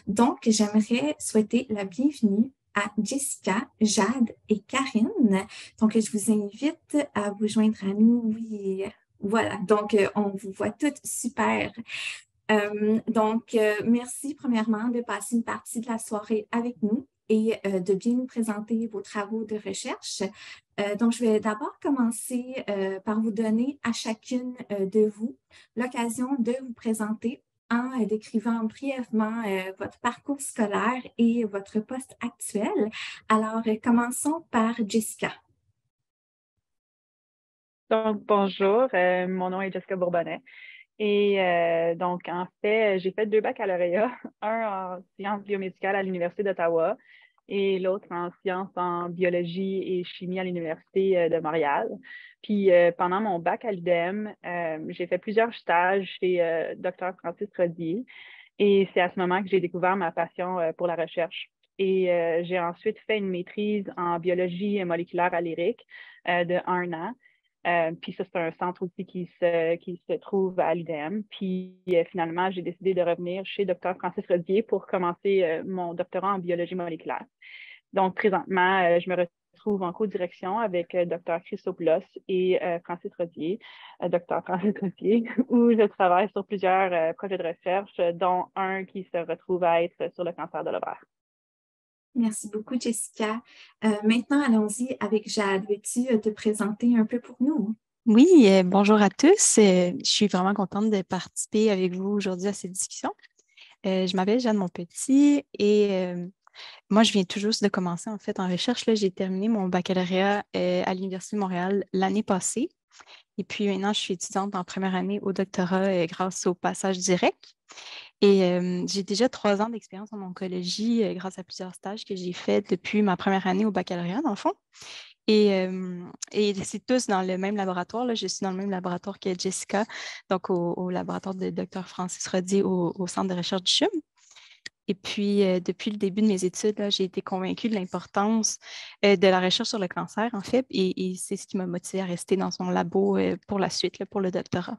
Donc, j'aimerais souhaiter la bienvenue à Jessica, Jade et Karine. Donc, je vous invite à vous joindre à nous. Oui, voilà. Donc, on vous voit toutes super. Merci premièrement de passer une partie de la soirée avec nous et de bien nous présenter vos travaux de recherche. Donc, je vais d'abord commencer par vous donner à chacune de vous l'occasion de vous présenter en décrivant brièvement votre parcours scolaire et votre poste actuel. Alors, commençons par Jessica. Donc, bonjour, mon nom est Jessica Bourbonnais. Et en fait, j'ai fait 2 baccalauréats, un en sciences biomédicales à l'Université d'Ottawa et l'autre en sciences en biologie et chimie à l'Université de Montréal. Puis pendant mon bac à l'UDM, j'ai fait plusieurs stages chez Dr. Francis Rodier et c'est à ce moment que j'ai découvert ma passion pour la recherche. Et j'ai ensuite fait une maîtrise en biologie moléculaire à l'IRIC de 1 an. Puis ça, c'est un centre aussi qui se trouve à l'UDM. Puis finalement, j'ai décidé de revenir chez Dr. Francis Rodier pour commencer mon doctorat en biologie moléculaire. Donc, présentement, je me retrouve en co-direction avec Dr. Christopoulos et Francis Rodier, Dr. Francis Rodier, où je travaille sur plusieurs projets de recherche, dont un qui se retrouve à être sur le cancer de l'ovaire. Merci beaucoup, Jessica. Maintenant, allons-y avec Jade. Veux-tu te présenter un peu pour nous? Oui, bonjour à tous. Je suis vraiment contente de participer avec vous aujourd'hui à cette discussion. Je m'appelle Jeanne Monpetit et moi, je viens tout juste de commencer en fait en recherche. Là, j'ai terminé mon baccalauréat à l'Université de Montréal l'année passée. Et puis maintenant, je suis étudiante en première année au doctorat grâce au passage direct. Et j'ai déjà 3 ans d'expérience en oncologie grâce à plusieurs stages que j'ai faits depuis ma première année au baccalauréat, dans le fond. Et c'est tous dans le même laboratoire. Là. Je suis dans le même laboratoire que Jessica, donc au laboratoire de Dr. Francis Rodier au Centre de recherche du CHUM. Et puis, depuis le début de mes études, là, j'ai été convaincue de l'importance de la recherche sur le cancer, en fait, et c'est ce qui m'a motivée à rester dans son labo pour la suite, là, pour le doctorat.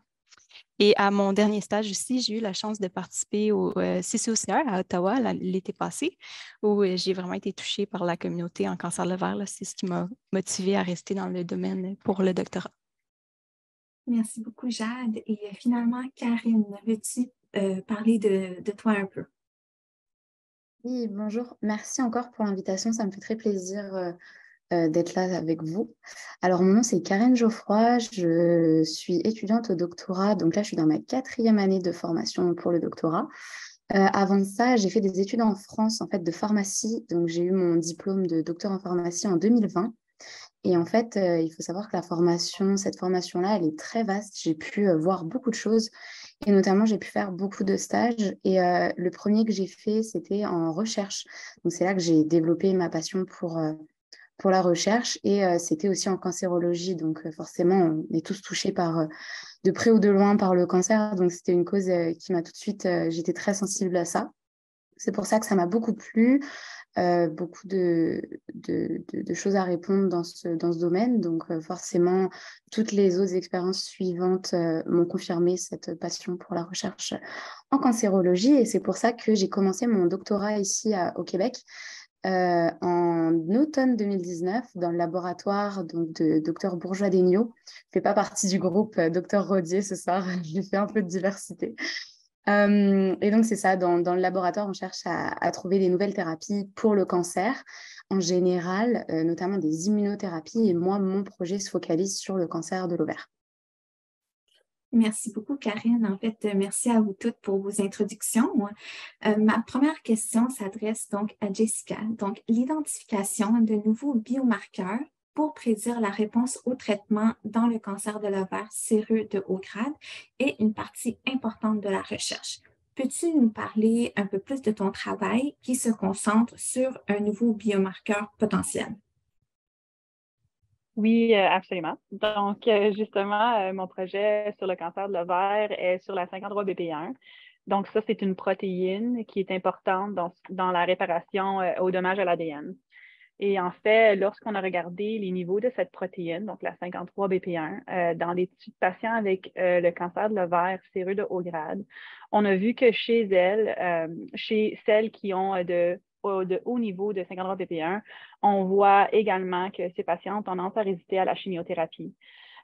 Et à mon dernier stage aussi, j'ai eu la chance de participer au CCOCR à Ottawa l'été passé, où j'ai vraiment été touchée par la communauté en cancer de l'ovaire. C'est ce qui m'a motivée à rester dans le domaine pour le doctorat. Merci beaucoup, Jade. Et finalement, Karine, veux-tu parler de toi un peu? Oui, bonjour. Merci encore pour l'invitation. Ça me fait très plaisir d'être là avec vous. Alors, mon nom, c'est Karen Geoffroy. Je suis étudiante au doctorat. Donc là, je suis dans ma 4e année de formation pour le doctorat. Avant ça, j'ai fait des études en France, en fait, de pharmacie. Donc, j'ai eu mon diplôme de docteur en pharmacie en 2020. Et en fait, il faut savoir que cette formation-là, elle est très vaste. J'ai pu voir beaucoup de choses. Et notamment, j'ai pu faire beaucoup de stages. Et le premier que j'ai fait, c'était en recherche. Donc, c'est là que j'ai développé ma passion pour la recherche. Et c'était aussi en cancérologie. Donc, forcément, on est tous touchés de près ou de loin par le cancer. Donc, c'était une cause qui m'a tout de suite... j'étais très sensible à ça. C'est pour ça que ça m'a beaucoup plu. Beaucoup de choses à répondre dans ce domaine. Donc, forcément, toutes les autres expériences suivantes m'ont confirmé cette passion pour la recherche en cancérologie. Et c'est pour ça que j'ai commencé mon doctorat ici au Québec en automne 2019 dans le laboratoire donc, de Dr Bourgeois-Degnaud. Je ne fais pas partie du groupe Dr Rodier ce soir. J'ai fait un peu de diversité. Et donc, c'est ça, dans le laboratoire, on cherche à trouver des nouvelles thérapies pour le cancer en général, notamment des immunothérapies. Et moi, mon projet se focalise sur le cancer de l'ovaire. Merci beaucoup, Karine. En fait, merci à vous toutes pour vos introductions. Ma première question s'adresse donc à Jessica. Donc, l'identification de nouveaux biomarqueurs pour prédire la réponse au traitement dans le cancer de l'ovaire séreux de haut grade est une partie importante de la recherche. Peux-tu nous parler un peu plus de ton travail qui se concentre sur un nouveau biomarqueur potentiel? Oui, absolument. Donc, justement, mon projet sur le cancer de l'ovaire est sur la 53BP1. Donc, ça, c'est une protéine qui est importante dans la réparation aux dommages à l'ADN. Et en fait, lorsqu'on a regardé les niveaux de cette protéine, donc la 53BP1, dans les patients avec le cancer de l'ovaire séreux de haut grade, on a vu que chez elles, chez celles qui ont de haut niveau de 53BP1, on voit également que ces patients ont tendance à résister à la chimiothérapie.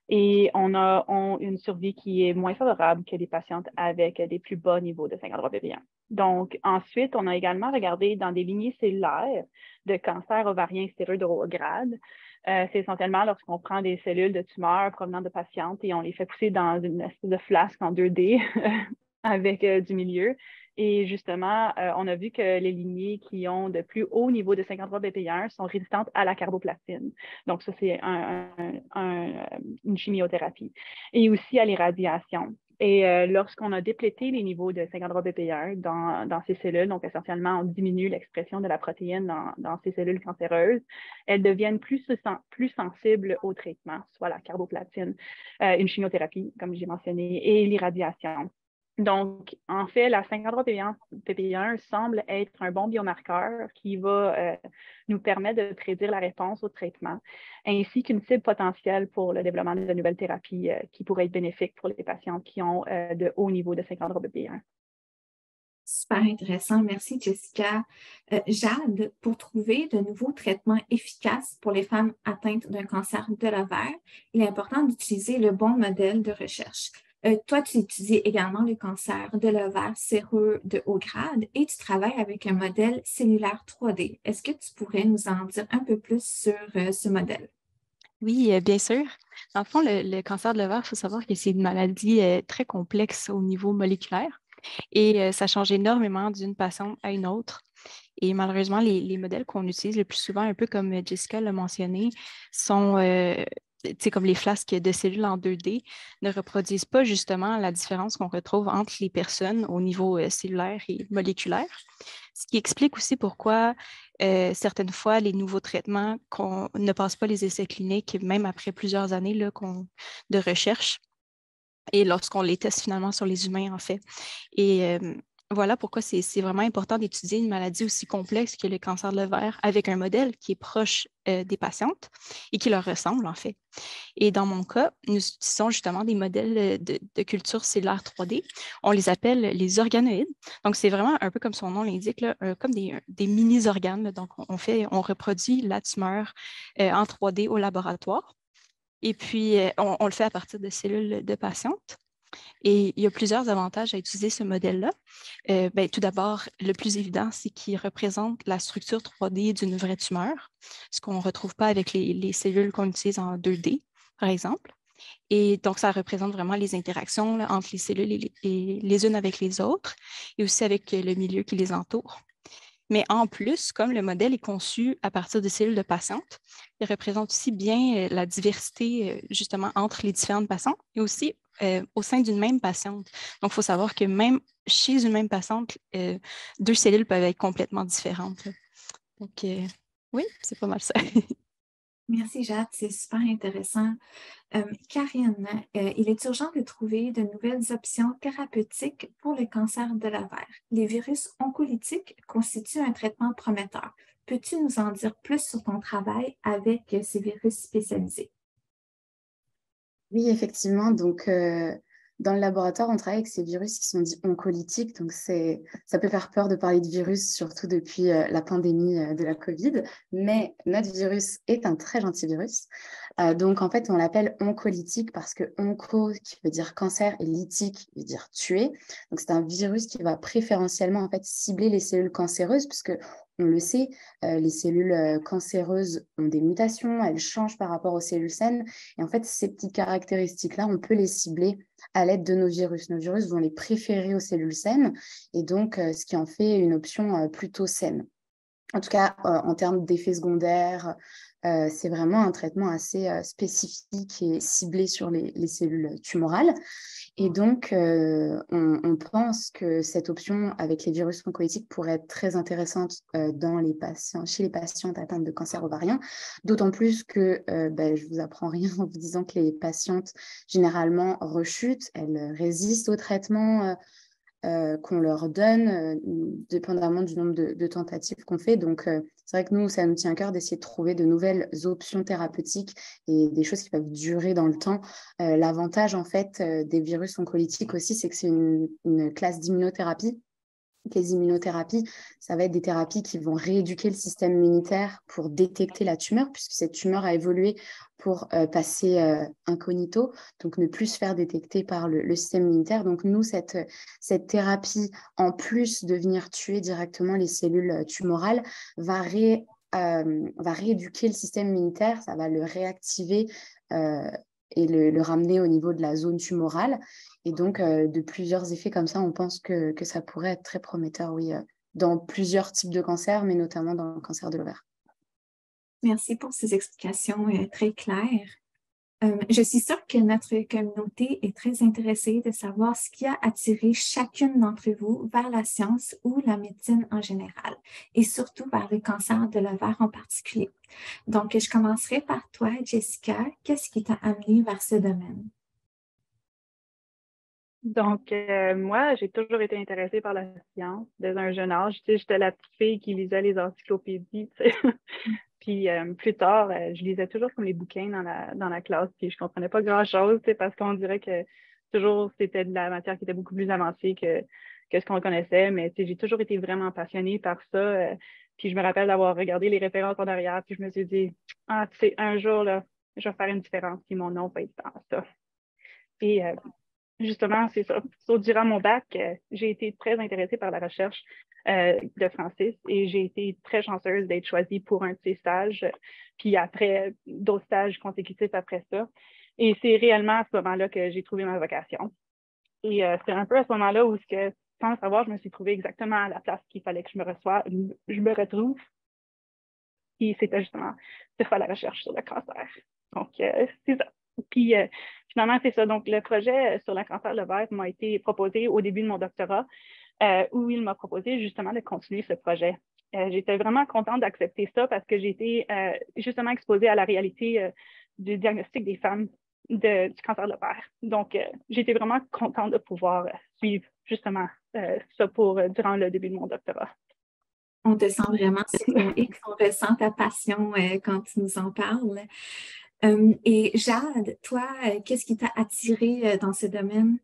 Et on a une survie qui est moins favorable que les patientes avec des plus bas niveaux de 53BP1. Donc, ensuite, on a également regardé dans des lignées cellulaires de cancer ovarien stéreux de haut grade. C'est essentiellement lorsqu'on prend des cellules de tumeurs provenant de patientes et on les fait pousser dans une espèce de flasque en 2D avec du milieu. Et justement, on a vu que les lignées qui ont de plus haut niveau de 53BP1 sont résistantes à la carboplatine. Donc, ça, c'est une chimiothérapie. Et aussi à l'irradiation. Et lorsqu'on a déplété les niveaux de 53BP1 dans ces cellules, donc essentiellement, on diminue l'expression de la protéine dans ces cellules cancéreuses, elles deviennent plus sensibles au traitement, soit la carboplatine, une chimiothérapie, comme j'ai mentionné, et l'irradiation. Donc, en fait, la 53PP1 semble être un bon biomarqueur qui va nous permettre de prédire la réponse au traitement, ainsi qu'une cible potentielle pour le développement de nouvelles thérapies qui pourraient être bénéfiques pour les patients qui ont de hauts niveaux de 53PP1. Super intéressant. Merci, Jessica. Jade, pour trouver de nouveaux traitements efficaces pour les femmes atteintes d'un cancer de l'ovaire, il est important d'utiliser le bon modèle de recherche. Toi, tu étudies également le cancer de l'ovaire séreux de haut grade et tu travailles avec un modèle cellulaire 3D. Est-ce que tu pourrais nous en dire un peu plus sur ce modèle? Oui, bien sûr. Dans le fond, le cancer de l'ovaire, il faut savoir que c'est une maladie très complexe au niveau moléculaire et ça change énormément d'une patiente à une autre. Et malheureusement, les modèles qu'on utilise le plus souvent, un peu comme Jessica l'a mentionné, sont comme les flasques de cellules en 2D, ne reproduisent pas justement la différence qu'on retrouve entre les personnes au niveau cellulaire et moléculaire. Ce qui explique aussi pourquoi certaines fois, les nouveaux traitements ne passent pas les essais cliniques, même après plusieurs années là, de recherche, et lorsqu'on les teste finalement sur les humains, en fait. Et voilà pourquoi c'est vraiment important d'étudier une maladie aussi complexe que le cancer de l'ovaire avec un modèle qui est proche des patientes et qui leur ressemble, en fait. Et dans mon cas, nous utilisons justement des modèles de culture cellulaire 3D. On les appelle les organoïdes. Donc, c'est vraiment un peu comme son nom l'indique, là, comme des mini-organes. Donc, on reproduit la tumeur en 3D au laboratoire. Et puis, on le fait à partir de cellules de patientes. Et il y a plusieurs avantages à utiliser ce modèle-là. Tout d'abord, le plus évident, c'est qu'il représente la structure 3D d'une vraie tumeur, ce qu'on ne retrouve pas avec les cellules qu'on utilise en 2D, par exemple. Et donc, ça représente vraiment les interactions là, entre les cellules et les unes avec les autres, et aussi avec le milieu qui les entoure. Mais en plus, comme le modèle est conçu à partir de cellules de patientes, il représente aussi bien la diversité justement entre les différentes patientes et aussi au sein d'une même patiente. Donc, il faut savoir que même chez une même patiente, deux cellules peuvent être complètement différentes. Là. Donc, oui, c'est pas mal ça. Merci, Jade. C'est super intéressant. Karine, il est urgent de trouver de nouvelles options thérapeutiques pour le cancer de l'ovaire. Les virus oncolytiques constituent un traitement prometteur. Peux-tu nous en dire plus sur ton travail avec ces virus spécialisés? Oui, effectivement. Donc, dans le laboratoire, on travaille avec ces virus qui sont dits oncolytiques. Donc, ça peut faire peur de parler de virus, surtout depuis la pandémie de la COVID. Mais notre virus est un très gentil virus. Donc, en fait, on l'appelle oncolytique parce que onco, qui veut dire cancer, et lytique, qui veut dire tuer. Donc, c'est un virus qui va préférentiellement, en fait, cibler les cellules cancéreuses, puisque on le sait, les cellules cancéreuses ont des mutations, elles changent par rapport aux cellules saines. Et en fait, ces petites caractéristiques-là, on peut les cibler à l'aide de nos virus. Nos virus vont les préférer aux cellules saines et donc ce qui en fait une option plutôt saine. En tout cas, en termes d'effets secondaires, c'est vraiment un traitement assez spécifique et ciblé sur les cellules tumorales. Et donc, on pense que cette option avec les virus oncolytiques pourrait être très intéressante chez les patientes atteintes de cancer ovarien, d'autant plus que je ne vous apprends rien en vous disant que les patientes, généralement, rechutent, elles résistent au traitement qu'on leur donne, dépendamment du nombre de tentatives qu'on fait. Donc, c'est vrai que nous, ça nous tient à cœur d'essayer de trouver de nouvelles options thérapeutiques et des choses qui peuvent durer dans le temps. L'avantage, en fait, des virus oncolytiques aussi, c'est que c'est une classe d'immunothérapie. Les immunothérapies, ça va être des thérapies qui vont rééduquer le système immunitaire pour détecter la tumeur, puisque cette tumeur a évolué pour passer incognito, donc ne plus se faire détecter par le système immunitaire. Donc nous, cette thérapie, en plus de venir tuer directement les cellules tumorales, va rééduquer le système immunitaire, ça va le réactiver et le ramener au niveau de la zone tumorale. Et donc, de plusieurs effets comme ça, on pense que ça pourrait être très prometteur, oui, dans plusieurs types de cancers, mais notamment dans le cancer de l'ovaire. Merci pour ces explications très claires. Je suis sûre que notre communauté est très intéressée de savoir ce qui a attiré chacune d'entre vous vers la science ou la médecine en général, et surtout vers le cancer de l'ovaire en particulier. Donc, je commencerai par toi, Jessica. Qu'est-ce qui t'a amené vers ce domaine? Donc, moi, j'ai toujours été intéressée par la science dès un jeune âge. Tu sais, j'étais la petite fille qui lisait les encyclopédies, tu sais. Puis plus tard, je lisais toujours comme les bouquins dans la classe, puis je comprenais pas grand-chose, tu sais, parce qu'on dirait que toujours c'était de la matière qui était beaucoup plus avancée que ce qu'on connaissait. Mais tu sais, j'ai toujours été vraiment passionnée par ça. Puis je me rappelle d'avoir regardé les références en arrière, puis je me suis dit, ah, tu sais, un jour, là, je vais faire une différence, puis mon nom va être dans ça. Et justement, c'est ça. Durant mon bac, j'ai été très intéressée par la recherche de Francis et j'ai été très chanceuse d'être choisie pour un de ses stages, puis après, d'autres stages consécutifs après ça. Et c'est réellement à ce moment-là que j'ai trouvé ma vocation. Et c'est un peu à ce moment-là où, sans le savoir, je me suis trouvée exactement à la place qu'il fallait que je me retrouve. Et c'était justement de faire la recherche sur le cancer. Donc, c'est ça. Puis, finalement, c'est ça. Donc, le projet sur le cancer de l'ovaire m'a été proposé au début de mon doctorat, où il m'a proposé justement de continuer ce projet. J'étais vraiment contente d'accepter ça parce que j'ai été justement exposée à la réalité du diagnostic des femmes du cancer de l'ovaire. Donc, j'étais vraiment contente de pouvoir suivre justement ça durant le début de mon doctorat. On te sent vraiment sur X, on ressent ta passion quand tu nous en parles. Et Jade, toi, qu'est-ce qui t'a attiré dans ce domaine?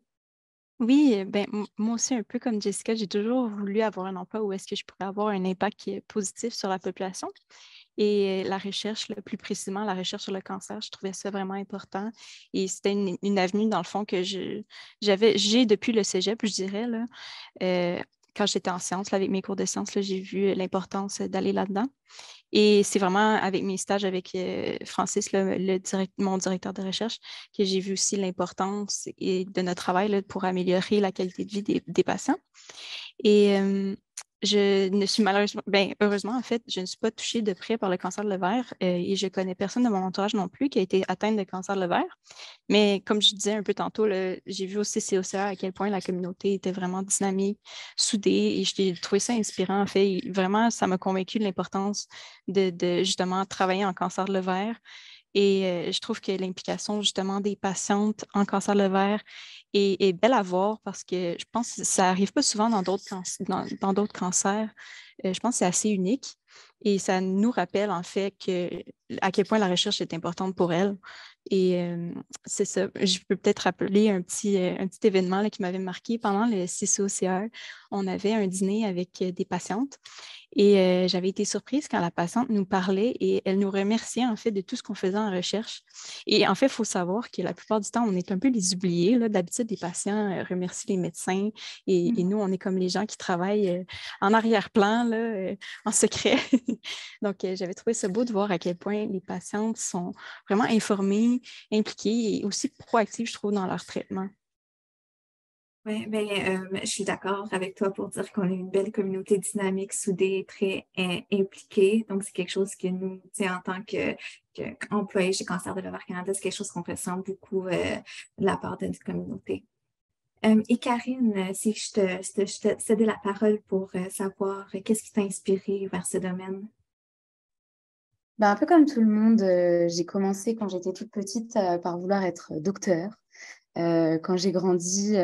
Oui, ben, moi aussi, un peu comme Jessica, j'ai toujours voulu avoir un emploi où est-ce que je pourrais avoir un impact positif sur la population. Et la recherche, là, plus précisément, la recherche sur le cancer, je trouvais ça vraiment important. Et c'était une avenue, dans le fond, que j'ai depuis le cégep, je dirais, là. Quand j'étais en sciences, là, avec mes cours de sciences, là, j'ai vu l'importance d'aller là-dedans. Et c'est vraiment avec mes stages avec Francis, là, mon directeur de recherche, que j'ai vu aussi l'importance de notre travail là, pour améliorer la qualité de vie des patients. Et je ne suis malheureusement, heureusement, en fait, je ne suis pas touchée de près par le cancer de l'ovaire et je connais personne de mon entourage non plus qui a été atteinte de cancer de l'ovaire. Mais comme je disais un peu tantôt, j'ai vu aussi COCA à quel point la communauté était vraiment dynamique, soudée et j'ai trouvé ça inspirant. En fait, et vraiment, ça m'a convaincu de l'importance de justement travailler en cancer de l'ovaire. Et je trouve que l'implication justement des patientes en cancer de l'ovaire est belle à voir parce que je pense que ça n'arrive pas souvent dans d'autres cancers. Je pense que c'est assez unique et ça nous rappelle en fait à quel point la recherche est importante pour elles. Et c'est ça. Je peux peut-être rappeler un petit événement là, qui m'avait marqué pendant le CCOCR. On avait un dîner avec des patientes. Et j'avais été surprise quand la patiente nous parlait et elle nous remerciait en fait de tout ce qu'on faisait en recherche. Et en fait, il faut savoir que la plupart du temps, on est un peu les oubliés. Là. D'habitude, les patients remercient les médecins et nous, on est comme les gens qui travaillent en arrière-plan, là, en secret. Donc, j'avais trouvé ça beau de voir à quel point les patientes sont vraiment informées, impliquées et aussi proactives, je trouve, dans leur traitement. Oui, je suis d'accord avec toi pour dire qu'on est une belle communauté dynamique, soudée, très impliquée. Donc, c'est quelque chose que nous, en tant qu'employés chez Cancer de l'Ovaire Canada, c'est quelque chose qu'on ressent beaucoup de la part de notre communauté. Et Karine, si je te cédais la parole pour savoir qu'est-ce qui t'a inspiré vers ce domaine? Un peu comme tout le monde, j'ai commencé quand j'étais toute petite par vouloir être docteur. Quand j'ai grandi,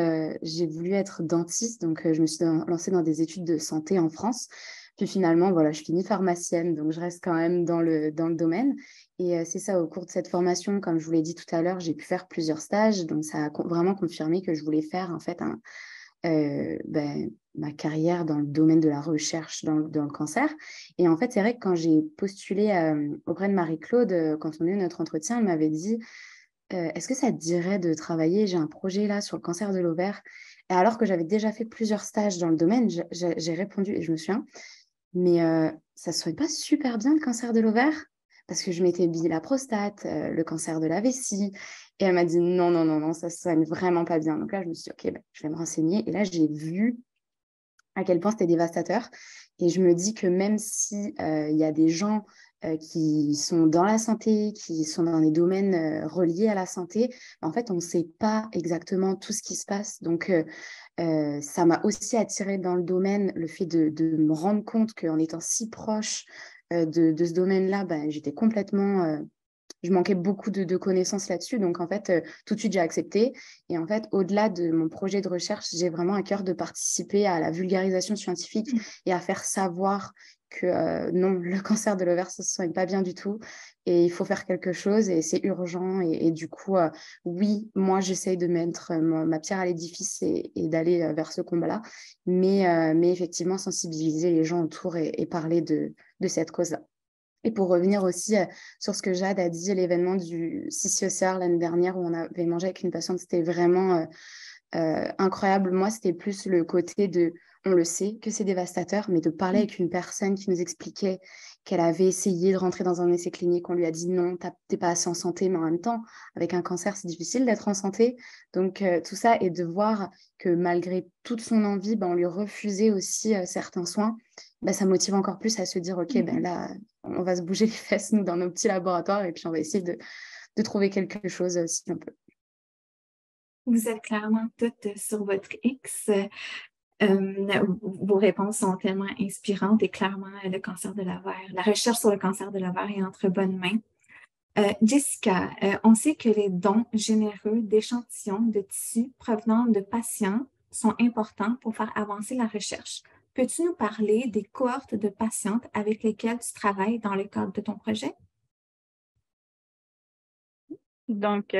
j'ai voulu être dentiste, donc je me suis lancée dans des études de santé en France. Puis finalement, voilà, je finis pharmacienne, donc je reste quand même dans le domaine. Et c'est ça, au cours de cette formation, comme je vous l'ai dit tout à l'heure, j'ai pu faire plusieurs stages, donc ça a vraiment confirmé que je voulais faire en fait ma carrière dans le domaine de la recherche dans le cancer. Et en fait, c'est vrai que quand j'ai postulé auprès de Marie-Claude, quand on a eu notre entretien, elle m'avait dit est-ce que ça te dirait de travailler? J'ai un projet là sur le cancer de l'ovaire. Et alors que j'avais déjà fait plusieurs stages dans le domaine, j'ai répondu et je me souviens, mais ça ne serait pas super bien le cancer de l'ovaire? Parce que je m'étais dit la prostate, le cancer de la vessie. Et elle m'a dit non, non, non, non, ça ne sonne vraiment pas bien. Donc là, je me suis dit, ok, je vais me renseigner. Et là, j'ai vu à quel point c'était dévastateur. Et je me dis que même si il y a des gens qui sont dans la santé, qui sont dans des domaines reliés à la santé, en fait, on ne sait pas exactement tout ce qui se passe. Donc, ça m'a aussi attirée dans le domaine, le fait de me rendre compte qu'en étant si proche de ce domaine-là, j'étais complètement je manquais beaucoup de connaissances là-dessus. Donc, en fait, tout de suite, j'ai accepté. Et en fait, au-delà de mon projet de recherche, j'ai vraiment à cœur de participer à la vulgarisation scientifique et à faire savoir que non, le cancer de l'ovaire, ça ne se soigne pas bien du tout. Et il faut faire quelque chose et c'est urgent. Et du coup, oui, moi, j'essaye de mettre ma pierre à l'édifice et d'aller vers ce combat-là. Mais effectivement, sensibiliser les gens autour et parler de cette cause-là. Et pour revenir aussi sur ce que Jade a dit, l'événement du CCOCR l'année dernière où on avait mangé avec une patiente, c'était vraiment incroyable. Moi, c'était plus le côté de, on le sait que c'est dévastateur, mais de parler avec une personne qui nous expliquait qu'elle avait essayé de rentrer dans un essai clinique, on lui a dit non, t'es pas assez en santé, mais en même temps, avec un cancer, c'est difficile d'être en santé. Donc, tout ça, et de voir que malgré toute son envie, on lui refusait aussi certains soins, ça motive encore plus à se dire, ok, là, on va se bouger les fesses, nous, dans nos petits laboratoires, et puis on va essayer de trouver quelque chose si on peut. Vous êtes clairement toutes sur votre X. Vos réponses sont tellement inspirantes et clairement, le cancer de l'ovaire, la recherche sur le cancer de l'ovaire est entre bonnes mains. Jessica, on sait que les dons généreux d'échantillons de tissus provenant de patients sont importants pour faire avancer la recherche. Peux-tu nous parler des cohortes de patientes avec lesquelles tu travailles dans le cadre de ton projet? Donc,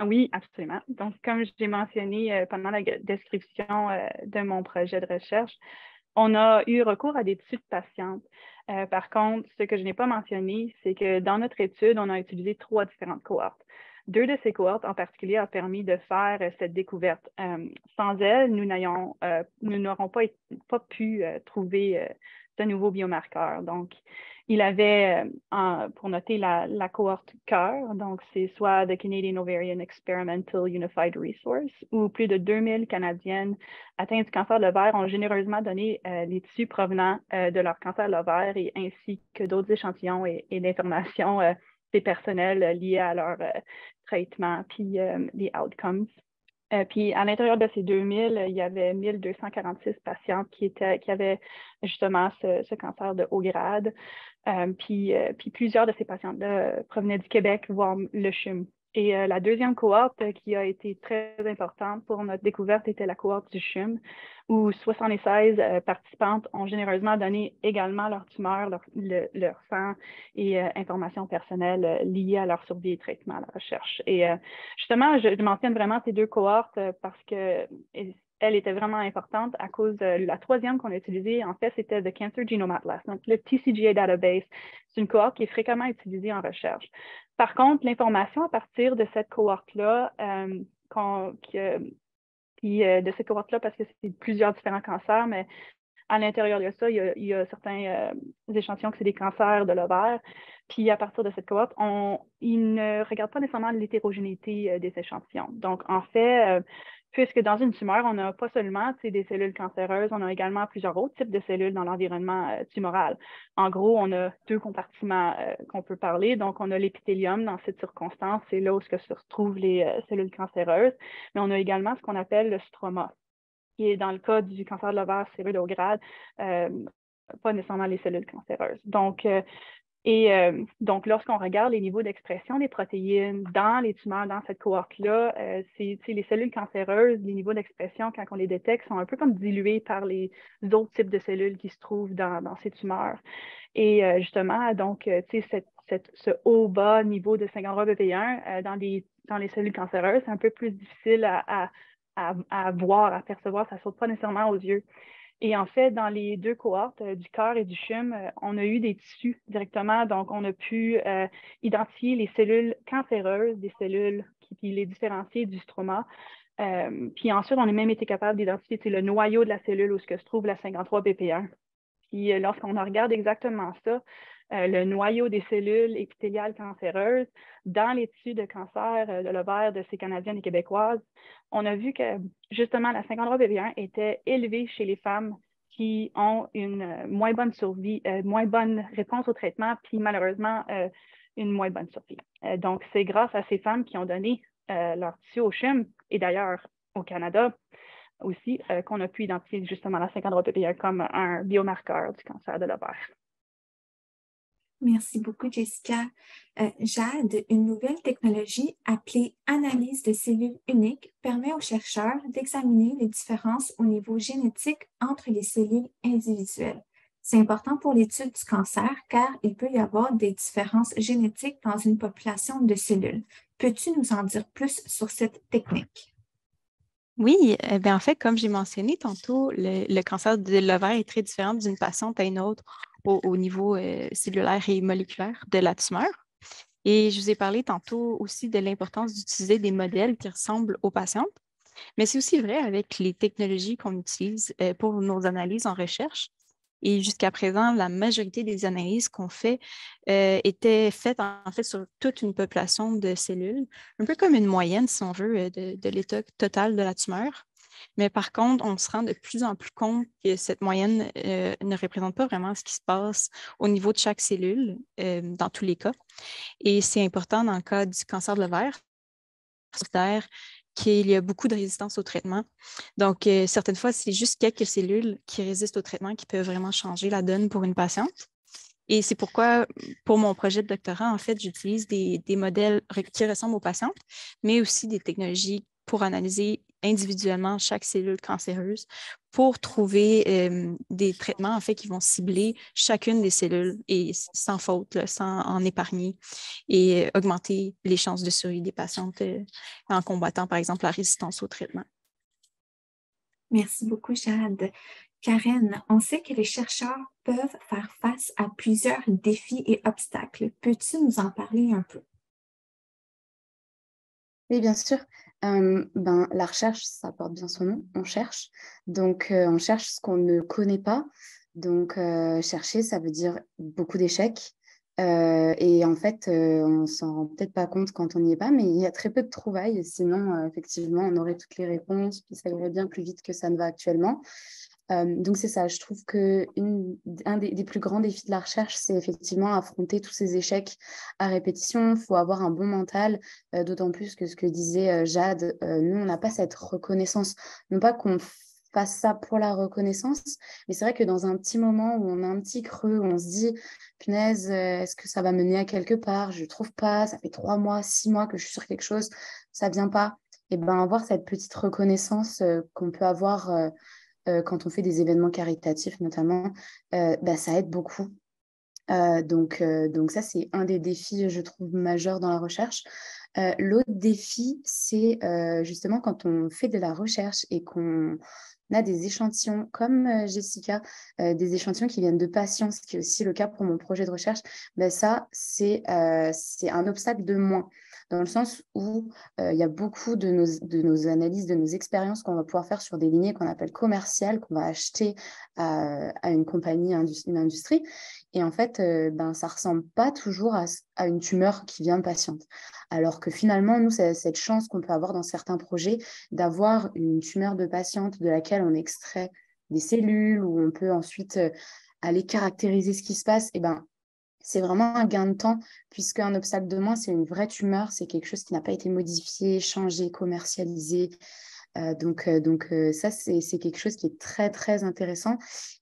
oui, absolument. Donc, comme je l'ai mentionné pendant la description de mon projet de recherche, on a eu recours à des tissus de patientes. Par contre, ce que je n'ai pas mentionné, c'est que dans notre étude, on a utilisé 3 différentes cohortes. 2 de ces cohortes en particulier ont permis de faire cette découverte. Sans elles, nous n'aurons pas pu trouver de nouveaux biomarqueurs. Donc, il avait, pour noter la cohorte cœur, donc c'est soit the Canadian Ovarian Experimental Unified Resource, où plus de 2000 Canadiennes atteintes du cancer de l'ovaire ont généreusement donné les tissus provenant de leur cancer de l'ovaire et ainsi que d'autres échantillons et d'informations des personnels liés à leur traitement puis les outcomes. Puis à l'intérieur de ces 2000, il y avait 1246 patientes qui avaient justement ce cancer de haut grade. Puis plusieurs de ces patientes-là provenaient du Québec, voire le CHUM. Et la deuxième cohorte qui a été très importante pour notre découverte était la cohorte du CHUM, où 76 participantes ont généreusement donné également leur tumeur, leur sang et informations personnelles liées à leur survie et traitement à la recherche. Et justement, je mentionne vraiment ces 2 cohortes parce que elle était vraiment importante à cause de la troisième qu'on a utilisée. En fait, c'était The Cancer Genome Atlas. Donc, le TCGA Database, c'est une cohorte qui est fréquemment utilisée en recherche. Par contre, l'information à partir de cette cohorte-là, de cette cohorte-là, parce que c'est plusieurs différents cancers, mais à l'intérieur de ça, il y a certains échantillons que c'est des cancers de l'ovaire. Puis à partir de cette cohorte, ils ne regardent pas nécessairement l'hétérogénéité des échantillons. Donc, en fait, puisque dans une tumeur, on n'a pas seulement des cellules cancéreuses, on a également plusieurs autres types de cellules dans l'environnement tumoral. En gros, on a 2 compartiments qu'on peut parler. Donc, on a l'épithélium dans cette circonstance, c'est là où se retrouvent les cellules cancéreuses, mais on a également ce qu'on appelle le stroma, qui est dans le cas du cancer de l'ovaire séreux de haut grade, pas nécessairement les cellules cancéreuses. Donc, Et donc, lorsqu'on regarde les niveaux d'expression des protéines dans les tumeurs, dans cette cohorte-là, les cellules cancéreuses, les niveaux d'expression, quand on les détecte, sont un peu comme dilués par les autres types de cellules qui se trouvent dans ces tumeurs. Et justement, donc, ce haut-bas niveau de 53 pp1 dans les cellules cancéreuses, c'est un peu plus difficile à voir, à percevoir, ça ne saute pas nécessairement aux yeux. Et en fait, dans les deux cohortes du cœur et du CHUM, on a eu des tissus directement. Donc, on a pu identifier les cellules cancéreuses des cellules, puis les différencier du stroma. Puis ensuite, on a même été capable d'identifier le noyau de la cellule où se trouve la 53 pp1. Puis lorsqu'on regarde exactement ça, le noyau des cellules épithéliales cancéreuses dans les tissus de cancer de l'ovaire de ces Canadiennes et Québécoises, on a vu que justement la 53 pp1 était élevée chez les femmes qui ont une moins bonne survie, moins bonne réponse au traitement, puis malheureusement une moins bonne survie. Donc, c'est grâce à ces femmes qui ont donné leur tissu au CHUM et d'ailleurs au Canada aussi, qu'on a pu identifier justement la 53 pp1 comme un biomarqueur du cancer de l'ovaire. Merci beaucoup, Jessica. Jade, une nouvelle technologie appelée analyse de cellules uniques permet aux chercheurs d'examiner les différences au niveau génétique entre les cellules individuelles. C'est important pour l'étude du cancer car il peut y avoir des différences génétiques dans une population de cellules. Peux-tu nous en dire plus sur cette technique? Oui, en fait, comme j'ai mentionné tantôt, le cancer de l'ovaire est très différent d'une patiente à une autre au niveau cellulaire et moléculaire de la tumeur. Et je vous ai parlé tantôt aussi de l'importance d'utiliser des modèles qui ressemblent aux patientes, mais c'est aussi vrai avec les technologies qu'on utilise pour nos analyses en recherche. Et jusqu'à présent, la majorité des analyses qu'on fait étaient faites en fait sur toute une population de cellules, un peu comme une moyenne, si on veut, de l'état total de la tumeur. Mais par contre, on se rend de plus en plus compte que cette moyenne ne représente pas vraiment ce qui se passe au niveau de chaque cellule dans tous les cas. Et c'est important dans le cas du cancer de l'ovaire qu'il y a beaucoup de résistance au traitement. Donc, certaines fois, c'est juste quelques cellules qui résistent au traitement qui peuvent vraiment changer la donne pour une patiente. Et c'est pourquoi, pour mon projet de doctorat, en fait, j'utilise des modèles qui ressemblent aux patientes, mais aussi des technologies pour analyser individuellement chaque cellule cancéreuse pour trouver des traitements, en fait, qui vont cibler chacune des cellules et sans faute, là, sans en épargner et augmenter les chances de survie des patientes en combattant, par exemple, la résistance au traitement. Merci beaucoup, Jade. Karen, on sait que les chercheurs peuvent faire face à plusieurs défis et obstacles. Peux-tu nous en parler un peu? Oui, bien sûr. La recherche, ça porte bien son nom, on cherche. Donc, on cherche ce qu'on ne connaît pas. Donc, chercher, ça veut dire beaucoup d'échecs. Et en fait, on ne s'en rend peut-être pas compte quand on n'y est pas, mais il y a très peu de trouvailles. Sinon, effectivement, on aurait toutes les réponses, puis ça irait bien plus vite que ça ne va actuellement. Donc, c'est ça. Je trouve qu'un des plus grands défis de la recherche, c'est effectivement affronter tous ces échecs à répétition. Il faut avoir un bon mental, d'autant plus que ce que disait Jade, nous, on n'a pas cette reconnaissance. Non pas qu'on fasse ça pour la reconnaissance, mais c'est vrai que dans un petit moment où on a un petit creux, où on se dit, punaise, est-ce que ça va mener à quelque part? Je ne trouve pas, ça fait 3 mois, 6 mois que je suis sur quelque chose, ça ne vient pas. Et bien, avoir cette petite reconnaissance qu'on peut avoir quand on fait des événements caritatifs notamment, ça aide beaucoup. Donc ça, c'est un des défis, je trouve, majeurs dans la recherche. L'autre défi, c'est justement quand on fait de la recherche et qu'on a des échantillons comme Jessica, des échantillons qui viennent de patients, ce qui est aussi le cas pour mon projet de recherche, ça, c'est un obstacle de moins, dans le sens où il y a beaucoup de nos analyses, de nos expériences qu'on va pouvoir faire sur des lignées qu'on appelle commerciales, qu'on va acheter à une compagnie, une industrie. Et en fait, ça ne ressemble pas toujours à une tumeur qui vient de patiente. Alors que finalement, nous, c'est cette chance qu'on peut avoir dans certains projets d'avoir une tumeur de patiente de laquelle on extrait des cellules, où on peut ensuite aller caractériser ce qui se passe. Et c'est vraiment un gain de temps, puisqu'un obstacle de moins, c'est une vraie tumeur, c'est quelque chose qui n'a pas été modifié, changé, commercialisé. Ça, c'est quelque chose qui est très, très intéressant.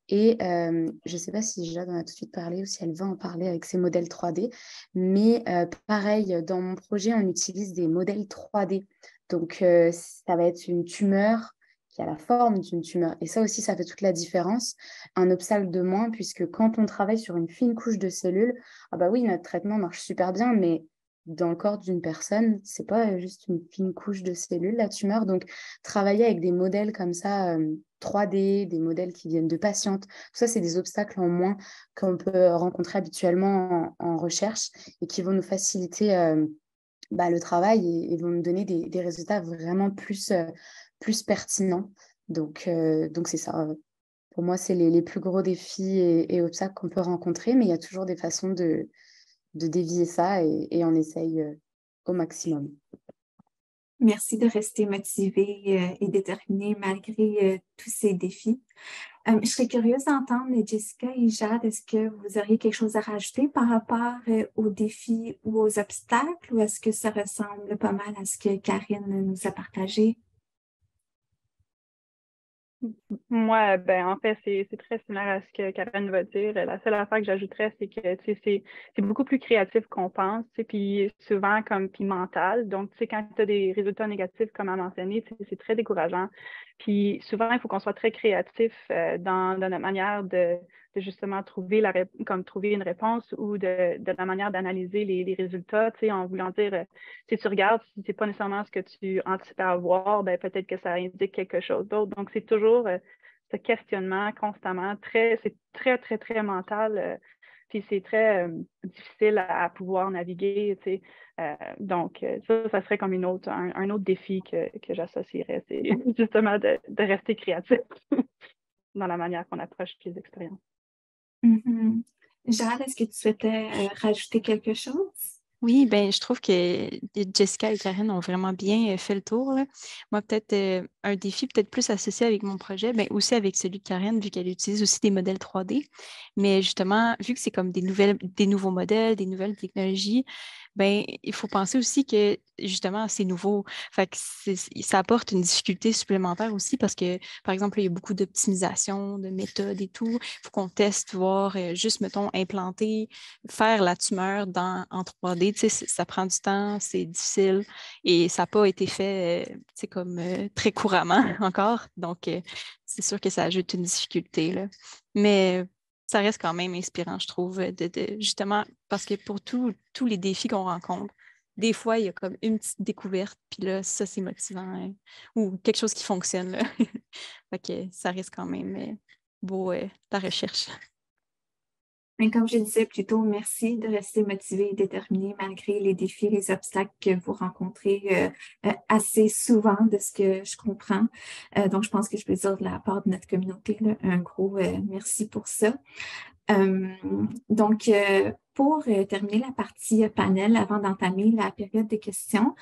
Et je ne sais pas si Jade en a tout de suite parlé ou si elle va en parler avec ses modèles 3D. Mais pareil, dans mon projet, on utilise des modèles 3D. Donc, ça va être une tumeur qui a la forme d'une tumeur. Et ça aussi, ça fait toute la différence. Un obstacle de moins, puisque quand on travaille sur une fine couche de cellules, ah bah oui, notre traitement marche super bien, mais dans le corps d'une personne, c'est pas juste une fine couche de cellules, la tumeur. Donc, travailler avec des modèles comme ça, 3D, des modèles qui viennent de patientes, tout ça, c'est des obstacles en moins qu'on peut rencontrer habituellement en recherche et qui vont nous faciliter le travail et vont nous donner des résultats vraiment plus pertinents. Donc c'est ça. Pour moi, c'est les plus gros défis et obstacles qu'on peut rencontrer, mais il y a toujours des façons de dévier ça et on essaye au maximum. Merci de rester motivé et déterminé malgré tous ces défis. Je serais curieuse d'entendre, Jessica et Jade, est-ce que vous auriez quelque chose à rajouter par rapport aux défis ou aux obstacles, ou est-ce que ça ressemble pas mal à ce que Karine nous a partagé? Moi, en fait, c'est très similaire à ce que Karen va dire. La seule affaire que j'ajouterais, c'est que c'est beaucoup plus créatif qu'on pense, puis souvent comme puis mental. Donc, quand tu as des résultats négatifs, comme à mentionner, c'est très décourageant. Puis souvent, il faut qu'on soit très créatif dans notre manière de justement trouver trouver une réponse ou de la manière d'analyser les résultats, en voulant dire, si tu regardes, si c'est pas nécessairement ce que tu anticipais avoir, peut-être que ça indique quelque chose d'autre. Donc, c'est toujours ce questionnement constamment, c'est très, très, très mental. Puis c'est très difficile à pouvoir naviguer, tu sais. Donc, ça serait comme un autre défi que j'associerais. C'est justement de rester créatif dans la manière qu'on approche les expériences. Mhm. Jade, est-ce que tu souhaitais rajouter quelque chose? Oui, ben je trouve que Jessica et Karine ont vraiment bien fait le tour, là. Moi, peut-être un défi peut-être plus associé avec mon projet, ben aussi avec celui de Karine, vu qu'elle utilise aussi des modèles 3D. Mais justement, vu que c'est comme des nouveaux modèles, des nouvelles technologies, ben il faut penser aussi que justement, c'est nouveau. Fait que ça apporte une difficulté supplémentaire aussi parce que, par exemple, il y a beaucoup d'optimisation, de méthodes et tout. Il faut qu'on teste, voir, juste, mettons, implanter, faire la tumeur en 3D, tu sais, ça prend du temps, c'est difficile et ça n'a pas été fait comme très couramment encore. Donc, c'est sûr que ça ajoute une difficulté, là. Mais ça reste quand même inspirant, je trouve, justement, parce que pour tous les défis qu'on rencontre, des fois, il y a comme une petite découverte, puis là, ça, c'est motivant, hein, ou quelque chose qui fonctionne, là. Fait que ça reste quand même beau, la recherche. Mais comme je disais plus tôt, merci de rester motivé et déterminé malgré les défis et les obstacles que vous rencontrez assez souvent de ce que je comprends. Donc, je pense que je peux dire de la part de notre communauté là, un gros merci pour ça. Pour terminer la partie panel, avant d'entamer la période de questions,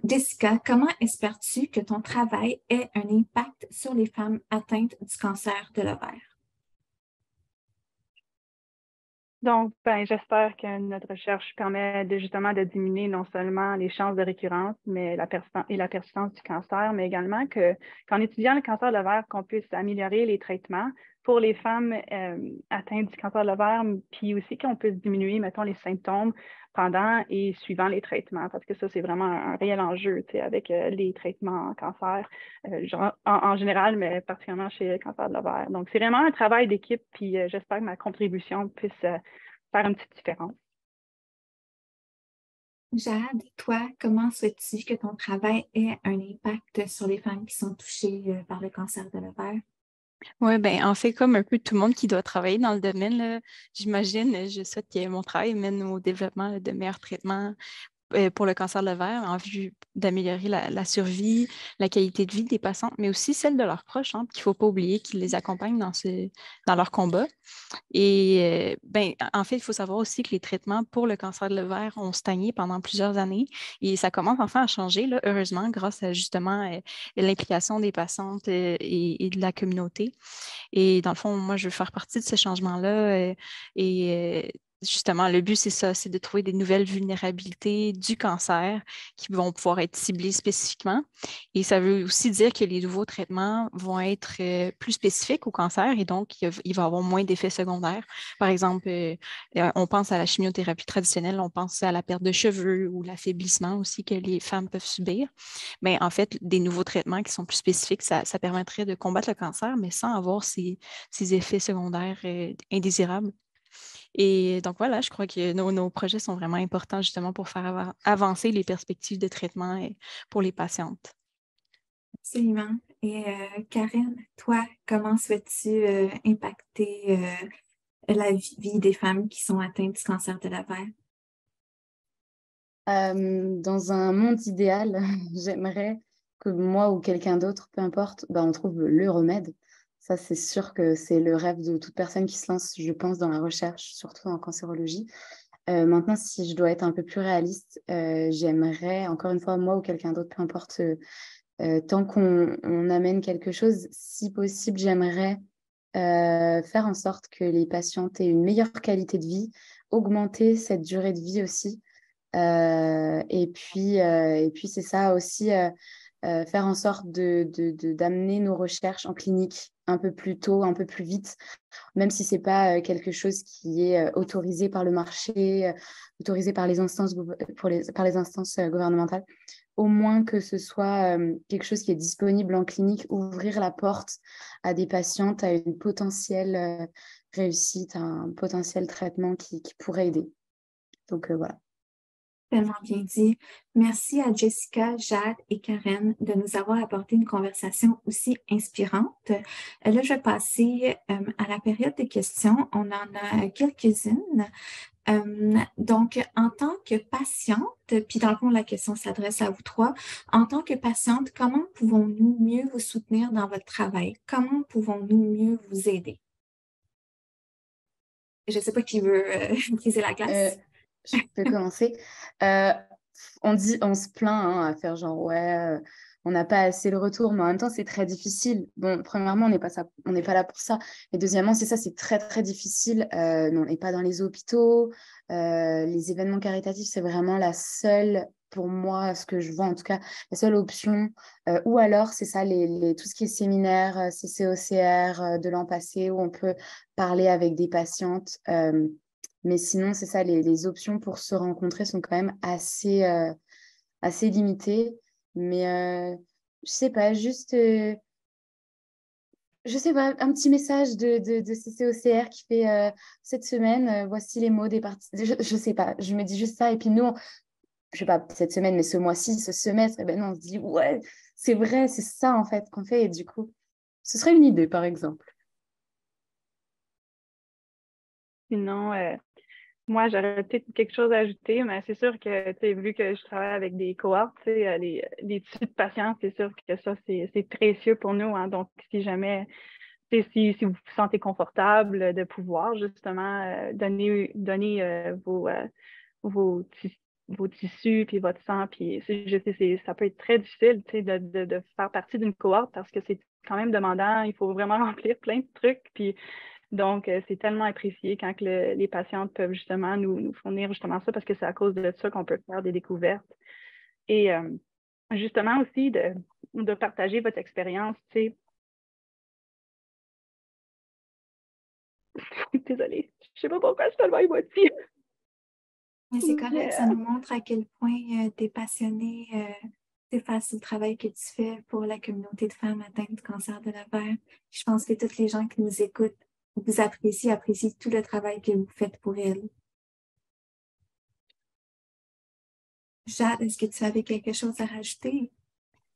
Jessica, comment espères-tu que ton travail ait un impact sur les femmes atteintes du cancer de l'ovaire? Donc, j'espère que notre recherche permet justement de diminuer non seulement les chances de récurrence, mais la persistance du cancer, mais également qu'en étudiant le cancer de l'ovaire, qu'on puisse améliorer les traitements pour les femmes atteintes du cancer de l'ovaire, puis aussi qu'on puisse diminuer, mettons, les symptômes pendant et suivant les traitements, parce que ça, c'est vraiment un réel enjeu, tu sais, avec les traitements en cancer, en général, mais particulièrement chez le cancer de l'ovaire. Donc, c'est vraiment un travail d'équipe, puis j'espère que ma contribution puisse faire une petite différence. Jade, toi, comment souhaites-tu que ton travail ait un impact sur les femmes qui sont touchées par le cancer de l'ovaire? Oui, ben en fait, comme un peu tout le monde qui doit travailler dans le domaine, là, j'imagine, je souhaite que mon travail mène au développement là, de meilleurs traitements pour le cancer de l'ovaire en vue d'améliorer la survie, la qualité de vie des patientes, mais aussi celle de leurs proches, hein, qu'il ne faut pas oublier qu'ils les accompagnent dans leur combat. Et en fait, il faut savoir aussi que les traitements pour le cancer de l'ovaire ont stagné pendant plusieurs années et ça commence enfin à changer, là, heureusement, grâce à justement l'implication des patientes et de la communauté. Et dans le fond, moi, je veux faire partie de ce changement-là et justement, le but, c'est ça, c'est de trouver des nouvelles vulnérabilités du cancer qui vont pouvoir être ciblées spécifiquement. Et ça veut aussi dire que les nouveaux traitements vont être plus spécifiques au cancer et donc il va y avoir moins d'effets secondaires. Par exemple, on pense à la chimiothérapie traditionnelle, on pense à la perte de cheveux ou l'affaiblissement aussi que les femmes peuvent subir. Mais en fait, des nouveaux traitements qui sont plus spécifiques, ça permettrait de combattre le cancer, mais sans avoir ces effets secondaires indésirables. Et donc voilà, je crois que nos projets sont vraiment importants justement pour faire avancer les perspectives de traitement pour les patientes. Absolument. Et Karen, toi, comment souhaites-tu impacter la vie des femmes qui sont atteintes du cancer de l'ovaire? Dans un monde idéal, j'aimerais que moi ou quelqu'un d'autre, peu importe, on trouve le remède. Ça, c'est sûr que c'est le rêve de toute personne qui se lance, je pense, dans la recherche, surtout en cancérologie. Maintenant, si je dois être un peu plus réaliste, j'aimerais, encore une fois, moi ou quelqu'un d'autre, peu importe, tant qu'on amène quelque chose, si possible, j'aimerais faire en sorte que les patientes aient une meilleure qualité de vie, augmenter cette durée de vie aussi. Et puis c'est ça aussi, faire en sorte d'amener nos recherches en clinique un peu plus tôt, un peu plus vite, même si ce n'est pas quelque chose qui est autorisé par le marché, autorisé par les instances, par les instances gouvernementales. Au moins que ce soit quelque chose qui est disponible en clinique, ouvrir la porte à des patientes, à une potentielle réussite, à un potentiel traitement qui pourrait aider. Donc voilà. Tellement bien dit. Merci à Jessica, Jade et Karen de nous avoir apporté une conversation aussi inspirante. Là, je vais passer à la période de questions. On en a quelques-unes. Donc, en tant que patiente, puis dans le fond, la question s'adresse à vous trois. En tant que patiente, comment pouvons-nous mieux vous soutenir dans votre travail? Comment pouvons-nous mieux vous aider? Je ne sais pas qui veut briser la glace. Je peux commencer. On se plaint à faire genre, ouais, on n'a pas assez le retour, mais en même temps, c'est très difficile. Bon, premièrement, on n'est pas là pour ça. Et deuxièmement, c'est ça, c'est très, très difficile. On n'est pas dans les hôpitaux. Les événements caritatifs, c'est vraiment la seule, pour moi, ce que je vois, en tout cas, la seule option. Ou alors, c'est ça, tout ce qui est séminaire, CCOCR de l'an passé, où on peut parler avec des patientes. Mais sinon, c'est ça, les options pour se rencontrer sont quand même assez limitées. Mais je sais pas, juste, je sais pas, un petit message de CCOCR qui fait cette semaine, voici les mots des parties. Je sais pas, je me dis juste ça. Et puis nous, je sais pas, cette semaine, mais ce mois-ci, ce semestre, eh ben non, on se dit, ouais, c'est vrai, c'est ça en fait qu'on fait. Et du coup, ce serait une idée, par exemple. Sinon, moi, j'aurais peut-être quelque chose à ajouter, mais c'est sûr que, tu sais, vu que je travaille avec des cohortes, tu sais, les tissus de patients, c'est sûr que ça, c'est précieux pour nous. Hein. Donc, si jamais, si vous vous sentez confortable de pouvoir justement donner vos tissus, puis votre sang, puis je sais, ça peut être très difficile, tu sais, de faire partie d'une cohorte parce que c'est quand même demandant, il faut vraiment remplir plein de trucs, puis donc, c'est tellement apprécié quand que les patientes peuvent justement nous fournir justement ça parce que c'est à cause de ça qu'on peut faire des découvertes. Et justement aussi de partager votre expérience, tu sais. Désolée, je ne sais pas pourquoi je suis tellement émotive. Mais c'est correct, ça nous montre à quel point tu es passionnée, tu face au travail que tu fais pour la communauté de femmes atteintes du cancer de l'ovaire. Je pense que toutes les gens qui nous écoutent vous apprécient tout le travail que vous faites pour elles. Jade, est-ce que tu avais quelque chose à rajouter?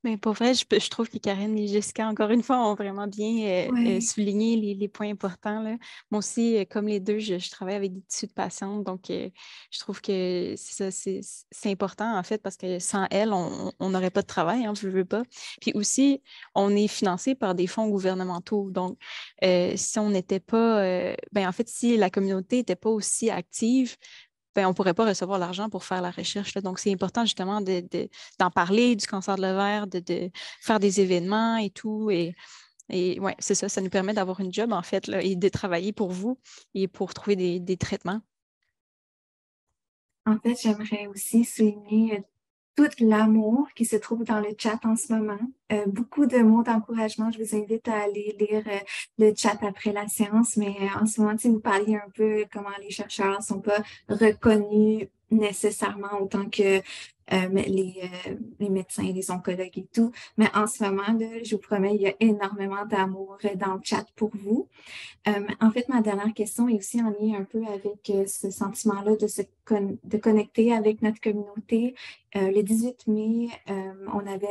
Mais pour vrai, je trouve que Karen et Jessica, encore une fois, ont vraiment bien souligné les points importants. Là. Moi aussi, comme les deux, je travaille avec des tissus de patientes, donc je trouve que c'est important, en fait, parce que sans elles, on n'aurait pas de travail, hein, je ne veux pas. Puis aussi, on est financé par des fonds gouvernementaux, donc si on n'était pas, en fait, si la communauté n'était pas aussi active, on ne pourrait pas recevoir l'argent pour faire la recherche. Là. Donc, c'est important justement d'en parler du cancer de l'ovaire, de faire des événements et tout. Et ouais, c'est ça, ça nous permet d'avoir une job en fait là, et de travailler pour vous et pour trouver des traitements. En fait, j'aimerais aussi souligner tout l'amour qui se trouve dans le chat en ce moment. Beaucoup de mots d'encouragement. Je vous invite à aller lire le chat après la séance, mais en ce moment, si vous parliez un peu comment les chercheurs ne sont pas reconnus nécessairement autant que les médecins, les oncologues et tout. Mais en ce moment, là, je vous promets, il y a énormément d'amour dans le chat pour vous. En fait, ma dernière question est aussi en lien un peu avec ce sentiment-là de connecter avec notre communauté. Le 18 mai, on avait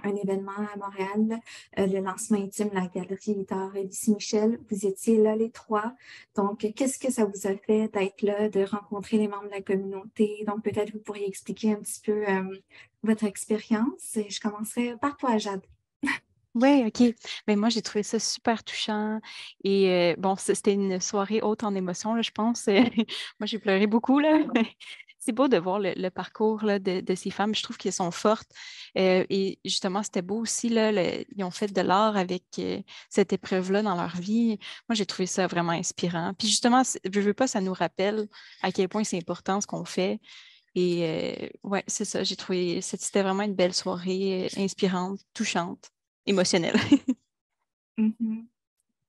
un événement à Montréal, le lancement intime de la galerie d'art Lucie Michel. Vous étiez là les trois. Donc, qu'est-ce que ça vous a fait d'être là, de rencontrer les membres de la communauté? Donc, peut-être vous pourriez expliquer un petit peu votre expérience. Je commencerai par toi, Jade. Oui, OK. Ben, moi, j'ai trouvé ça super touchant. Et bon, c'était une soirée haute en émotions, là, je pense. Moi, j'ai pleuré beaucoup, là. C'est beau de voir le parcours là, de ces femmes. Je trouve qu'elles sont fortes. Et justement, c'était beau aussi, là, ils ont fait de l'art avec cette épreuve-là dans leur vie. Moi, j'ai trouvé ça vraiment inspirant. Puis justement, je veux pas, ça nous rappelle à quel point c'est important ce qu'on fait. Et ouais, c'est ça. J'ai trouvé c'était vraiment une belle soirée, inspirante, touchante, émotionnelle. Mhm.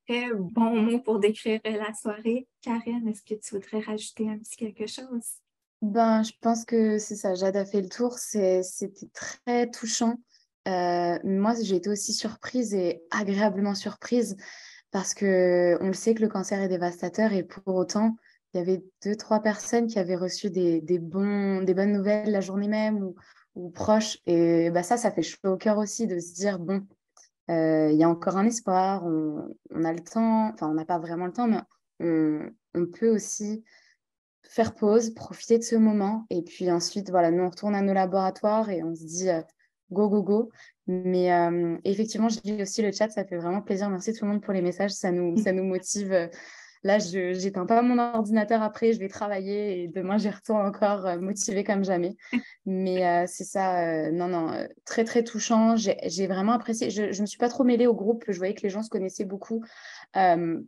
Très bon mot pour décrire la soirée. Karen, est-ce que tu voudrais rajouter un petit quelque chose? Ben, je pense que c'est ça, Jade a fait le tour, c'était très touchant. Moi, j'ai été aussi surprise et agréablement surprise parce que on le sait que le cancer est dévastateur et pour autant, il y avait 2, 3 personnes qui avaient reçu des bonnes nouvelles la journée même ou proches. Et bah, ça fait chaud au cœur aussi de se dire, bon, il y a encore un espoir, on a le temps, enfin, on n'a pas vraiment le temps, mais on peut aussi faire pause, profiter de ce moment. Et puis ensuite, voilà, nous, on retourne à nos laboratoires et on se dit go, go, go. Mais effectivement, je lis aussi le chat, ça fait vraiment plaisir. Merci tout le monde pour les messages, ça nous motive. Là, je n'éteins pas mon ordinateur après, je vais travailler et demain, j'y retourne encore motivée comme jamais. Mais c'est ça, non, non, très, très touchant. J'ai vraiment apprécié. Je ne me suis pas trop mêlée au groupe, je voyais que les gens se connaissaient beaucoup. Euh,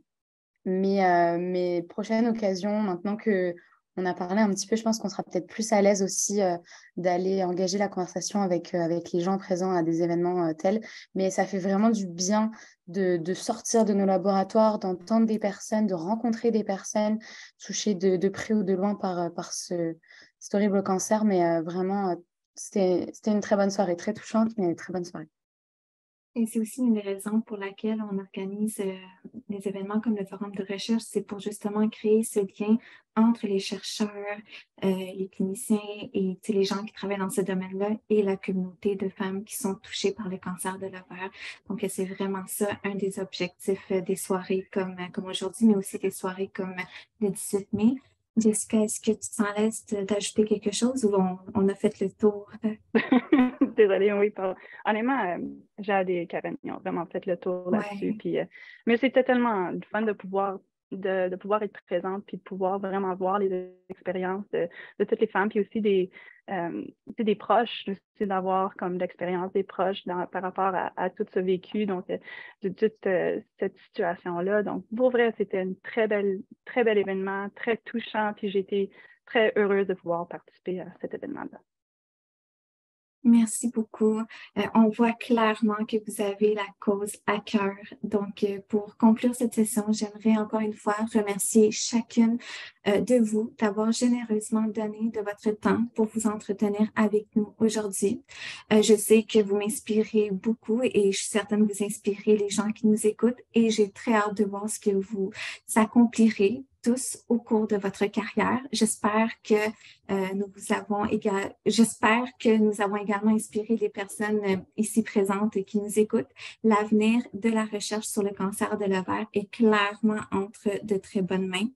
mais prochaine occasion, maintenant que on a parlé un petit peu, je pense qu'on sera peut-être plus à l'aise aussi d'aller engager la conversation avec les gens présents à des événements tels. Mais ça fait vraiment du bien de sortir de nos laboratoires, d'entendre des personnes, de rencontrer des personnes touchées de près ou de loin par cet horrible cancer. Mais vraiment, c'était une très bonne soirée, très touchante, mais une très bonne soirée. Et c'est aussi une des raisons pour laquelle on organise des événements comme le forum de recherche, c'est pour justement créer ce lien entre les chercheurs, les cliniciens et les gens qui travaillent dans ce domaine-là et la communauté de femmes qui sont touchées par le cancer de l'ovaire. Donc, c'est vraiment ça, un des objectifs des soirées comme aujourd'hui, mais aussi des soirées comme le 18 mai. Jessica, est-ce que tu te sens à l'aise d'ajouter quelque chose ou on a fait le tour? Désolée, oui, pardon. Honnêtement, Jade et Karen, ils ont vraiment fait le tour là-dessus. Ouais. Puis, mais c'était tellement fun de pouvoir être présente puis de pouvoir vraiment voir les expériences de toutes les femmes, puis aussi des proches, aussi d'avoir comme l'expérience des proches par rapport à tout ce vécu, donc de toute cette situation-là. Donc, pour vrai, c'était un très bel événement, très touchant, puis j'ai été très heureuse de pouvoir participer à cet événement-là. Merci beaucoup. On voit clairement que vous avez la cause à cœur. Donc, pour conclure cette session, j'aimerais encore une fois remercier chacune de vous d'avoir généreusement donné de votre temps pour vous entretenir avec nous aujourd'hui. Je sais que vous m'inspirez beaucoup et je suis certaine que vous inspirez les gens qui nous écoutent et j'ai très hâte de voir ce que vous accomplirez tous au cours de votre carrière. J'espère que j'espère que nous avons également inspiré les personnes ici présentes qui nous écoutent. L'avenir de la recherche sur le cancer de l'ovaire est clairement entre de très bonnes mains.